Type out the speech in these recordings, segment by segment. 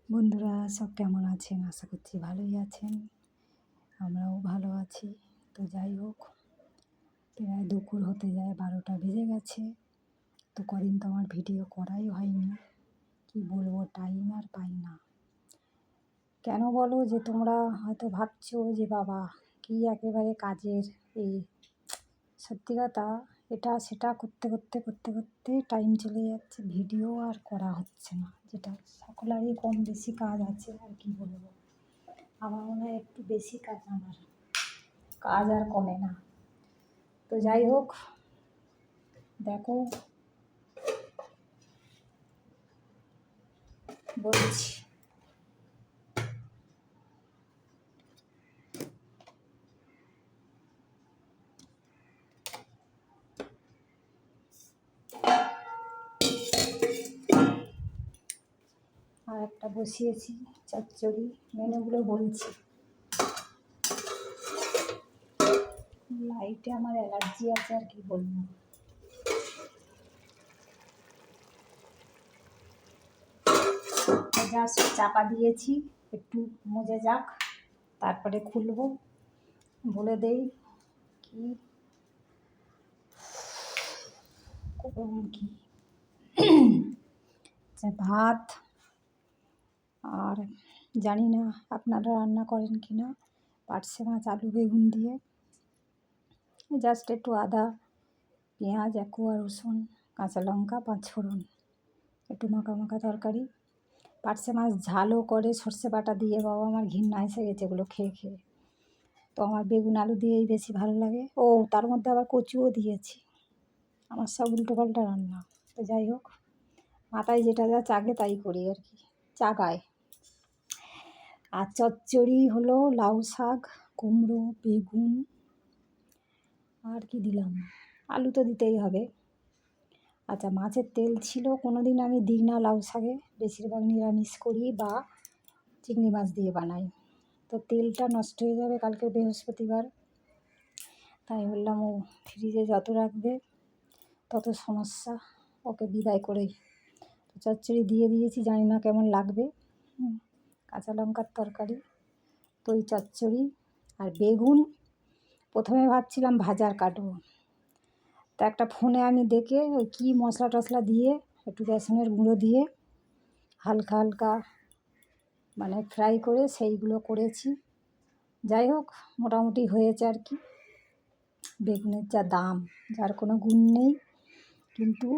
বন্ধুরা সব কেমন আছেন? আশা করছি ভালোই আছেন। আমরাও ভালো আছি। তো যাই হোক, প্রায় দুপুর হতে যায়, 12টা বেজে গেছে। তো কদিন তো আমার ভিডিও করাই হয়নি। কি বলবো, টাইম আর পাই না। কেন বলো? যে তোমরা হয়তো ভাবছো যে বাবা কি একেবারে কাজের এই সত্যি কথা, এটা সেটা করতে টাইম চলে যাচ্ছে, ভিডিও আর করা হচ্ছে না। যেটা সকলেরই কম বেশি কাজ আছে, আর কি বলবো। আমার মনে হয় একটু বেশি কাজ, আমার কাজ আর কমে না। তো যাই হোক, দেখো বলছি, আর একটা বসিয়েছি চচ্চড়ি, মেনুগুলো বলছি। লাইটে আমার অ্যালার্জি আছে, আর কি বলবো। জাস্ট চাপা দিয়েছি, একটু মজে যাক, তারপরে খুলবো। বলে দেই কি কি ভাত, আর জানি না আপনারা রান্না করেন কি না, পার্শে মাছ আলু বেগুন দিয়ে, জাস্ট একটু আদা পেঁয়াজ, এক কোয়া রসুন, কাঁচা লঙ্কা, পাঁচফোড়ন, একটু মাখা মাখা তরকারি। পার্শে মাছ ঝালও করে সর্ষে বাটা দিয়ে, বাবা আমার ঘৃণা এসে গেছে এগুলো খেয়ে খেয়ে। তো আমার বেগুন আলু দিয়েই বেশি ভালো লাগে। ও তার মধ্যে আবার কচুও দিয়েছি। আমার সব উল্টোপাল্টা রান্না। তো যাই হোক, মাথায় যেটা যা চাগে তাই করি আর কি, চাগায়। আর চচ্চড়ি হলো লাউ শাক, কুমড়ো, বেগুন, আর কি দিলাম, আলু তো দিতেই হবে। আচ্ছা, মাছের তেল ছিল, কোনো দিন আমি দিই না লাউ শাকে, বেশিরভাগ নিরামিষ করি বা চিংড়ি মাছ দিয়ে বানাই। তো তেলটা নষ্ট হয়ে যাবে কালকে বৃহস্পতিবার, তাই বললাম ও ফ্রিজে যত রাখবে তত সমস্যা, ওকে বিদায় করেই। তো চচ্চড়ি দিয়ে দিয়েছি, জানি না কেমন লাগবে। কাঁচা লঙ্কার তরকারি, তো ওই চচ্চড়ি আর বেগুন প্রথমে ভাবছিলাম ভাজার কাটবো, তা একটা ফোনে আমি দেখে ওই কী মশলা টশলা দিয়ে একটু বেসনের গুঁড়ো দিয়ে হালকা হালকা মানে ফ্রাই করে সেইগুলো করেছি। যাই হোক, মোটামুটি হয়েছে আর কি। বেগুনের যা দাম, যার কোনো গুণ নেই, কিন্তু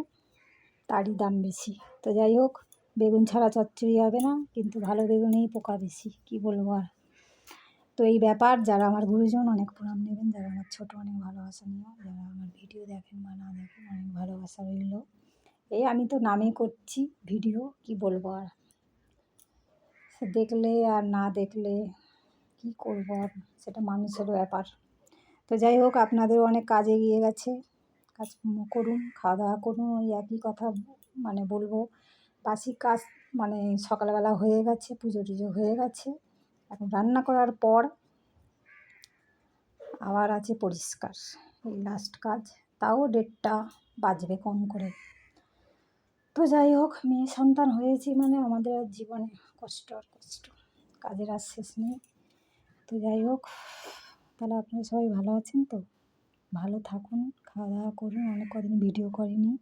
তারই দাম বেশি। তো যাই হোক, বেগুন ছাড়া চচ্চড়ি হবে না, কিন্তু ভালো বেগুনেই পোকা বেশি, কী বলবো আর। তো এই ব্যাপার, যারা আমার গুরুজন অনেক প্রণাম নেবেন, যারা আমার ছোটো অনেক ভালোবাসা নিও, যারা আমার ভিডিও দেখেন বা না দেখেন অনেক ভালোবাসা রইল। এই আমি তো নামেই করছি ভিডিও, কি বলবো আর। সে দেখলে আর না দেখলে কি করবো আর, সেটা মানুষের ব্যাপার। তো যাই হোক, আপনাদেরও অনেক কাজ এগিয়ে গেছে, কাজকর্ম করুন, খাওয়া দাওয়া করুন। ওই একই কথা মানে বলবো, বাসি কাজ মানে সকালবেলা হয়ে গেছে, পুজো টুজো হয়ে গেছে, এখন রান্না করার পর আবার আছে পরিষ্কার, এই লাস্ট কাজ, তাও 1:30 বাজবে কম করে। তো যাই হোক, মেয়ে সন্তান হয়েছি মানে আমাদের আর জীবনে কষ্ট আর কষ্ট, কাজের আর শেষ নেই। তো যাই হোক, তাহলে আপনারা সবাই ভালো আছেন তো? ভালো থাকুন, খাওয়া দাওয়া করুন। অনেক কদিন ভিডিও করিনি,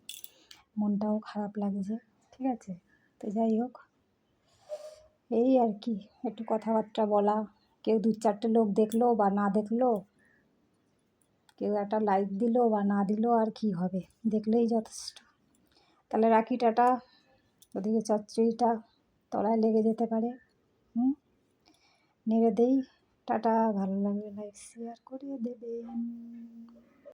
মনটাও খারাপ লাগছে, ঠিক আছে? তো যাই হোক, এই আর কি, একটু কথাবার্তা বলা। কেউ 2-4টে লোক দেখলো বা না দেখলো, কেউ একটা লাইক দিল বা না দিল, আর কি হবে, দেখলেই যথেষ্ট। তাহলে রাখি, টাটা। ওদিকে চচ্চড়িটা তলায় লেগে যেতে পারে, নেড়ে দেই। টাটা, ভালো লাগলে লাইক শেয়ার করে দেবেন।